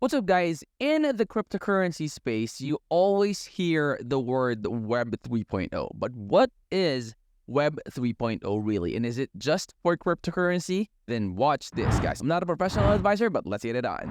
What's up, guys? In the cryptocurrency space, you always hear the word Web 3.0. But what is Web 3.0 really? And is it just for cryptocurrency? Then watch this, guys. I'm not a professional advisor, but let's get it on.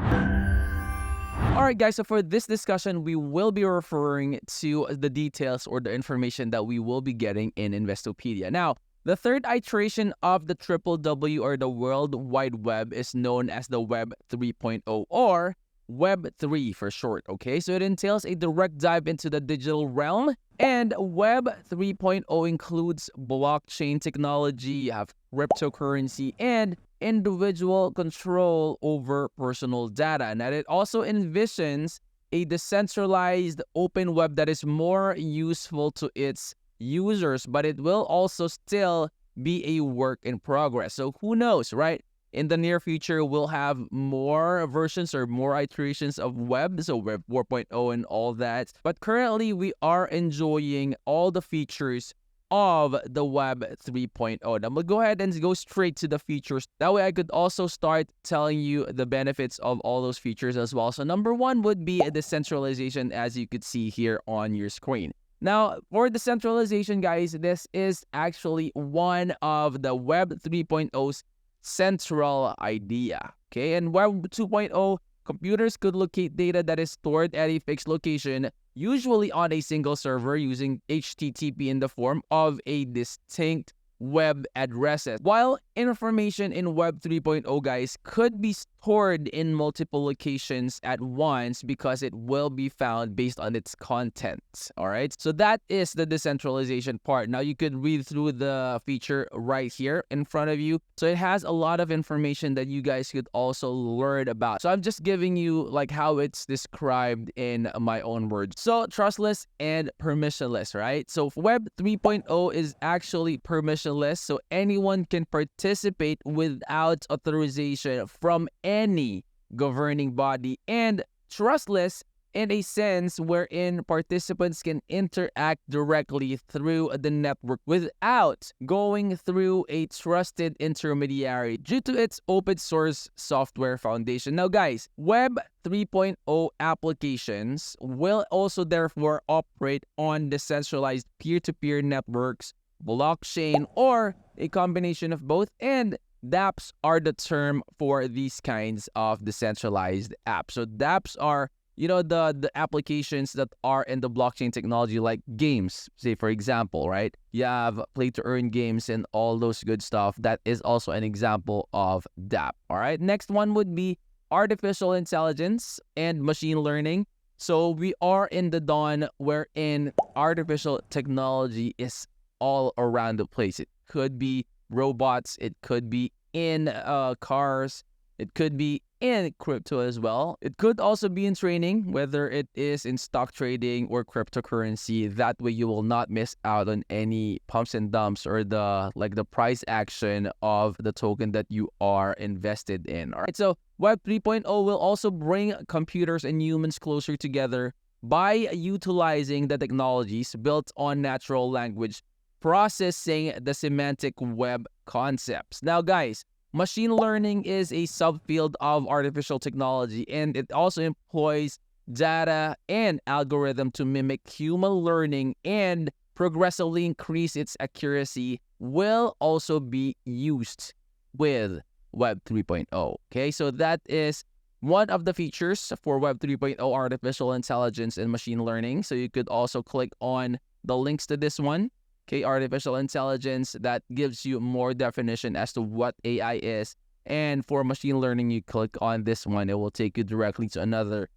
Alright, guys, so for this discussion, we will be referring to the details or the information that we will be getting in Investopedia. Now, the third iteration of the triple W or the World Wide Web is known as the Web 3.0 or Web 3 for short, okay? So it entails a direct dive into the digital realm, and Web 3.0 includes blockchain technology, you have cryptocurrency, and individual control over personal data. And that it also envisions a decentralized open web that is more useful to its users, but it will also still be a work in progress. So who knows, right? In the near future, we'll have more versions or more iterations of web, so Web 4.0 and all that. But currently, we are enjoying all the features of the Web 3.0. Now, we'll go ahead and go straight to the features. That way, I could also start telling you the benefits of all those features as well. So number one would be decentralization, as you could see here on your screen. Now, for decentralization, guys, this is actually one of the Web 3.0's central idea, okay? And Web 2.0, computers could locate data that is stored at a fixed location, usually on a single server using HTTP in the form of a distinct web addresses. While information in Web 3.0, guys, could be stored in multiple locations at once because it will be found based on its content. All right, so that is the decentralization part. Now you could read through the feature right here in front of you. So it has a lot of information that you guys could also learn about. So I'm just giving you like how it's described in my own words. So trustless and permissionless, right? So Web 3.0 is actually permissionless, so anyone can participate without authorization from any governing body, and trustless in a sense wherein participants can interact directly through the network without going through a trusted intermediary due to its open source software foundation. Now, guys, Web 3.0 applications will also therefore operate on decentralized peer-to-peer networks, blockchain, or a combination of both, and dApps are the term for these kinds of decentralized apps. So dApps are, you know, the applications that are in the blockchain technology, like games, say for example, right? You have play to earn games and all those good stuff. That is also an example of dApp. All right, next one would be artificial intelligence and machine learning. So we are in the dawn wherein artificial technology is all around the place. It could be robots, it could be in cars, it could be in crypto as well. It could also be in trading, whether it is in stock trading or cryptocurrency. That way you will not miss out on any pumps and dumps or the price action of the token that you are invested in. All right, so Web 3.0 will also bring computers and humans closer together by utilizing the technologies built on natural language processing, the semantic web concepts. Now, guys, machine learning is a subfield of artificial technology, and it also employs data and algorithm to mimic human learning and progressively increase its accuracy, will also be used with Web 3.0. Okay, so that is one of the features for Web 3.0, artificial intelligence and machine learning. So you could also click on the links to this one. Okay, artificial intelligence, that gives you more definition as to what AI is. And for machine learning, you click on this one. It will take you directly to another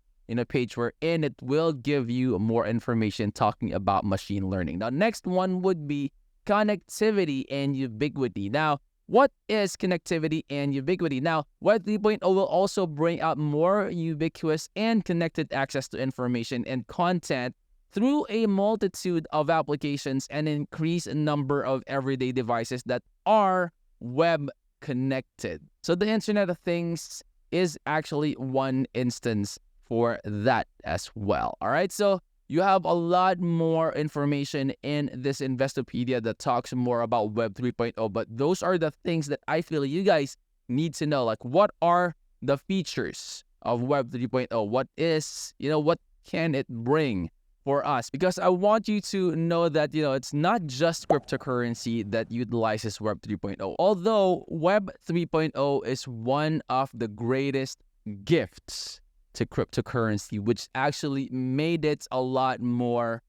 page wherein it will give you more information talking about machine learning. Now, next one would be connectivity and ubiquity. Now, what is connectivity and ubiquity? Now, Web 3.0 will also bring out more ubiquitous and connected access to information and content through a multitude of applications and increase number of everyday devices that are web connected. So the Internet of Things is actually one instance for that as well. All right, so you have a lot more information in this Investopedia that talks more about Web 3.0, but those are the things that I feel you guys need to know. Like, what are the features of Web 3.0. What is, what can it bring for us? Because I want you to know that, it's not just cryptocurrency that utilizes Web 3.0. Although Web 3.0 is one of the greatest gifts to cryptocurrency, which actually made it a lot more,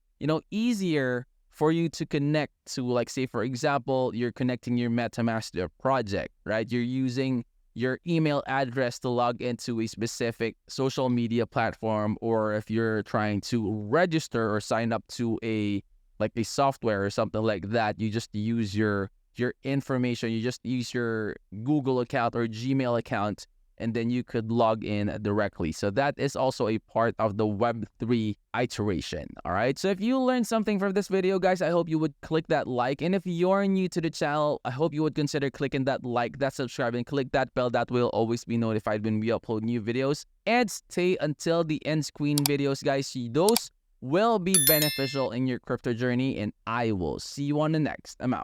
easier for you to connect to, like, say, for example, you're connecting your MetaMask to your project, right? You're using your email address to log into a specific social media platform, or if you're trying to register or sign up to a software or something like that, you just use your information, you just use your Google account or Gmail account, and then you could log in directly. So that is also a part of the Web3 iteration. All right. So if you learned something from this video, guys, I hope you would click that like. And if you're new to the channel, I hope you would consider clicking that like, that subscribe, and click that bell. That will always be notified when we upload new videos. And stay until the end screen videos, guys. Those will be beneficial in your crypto journey. And I will see you on the next. I'm out.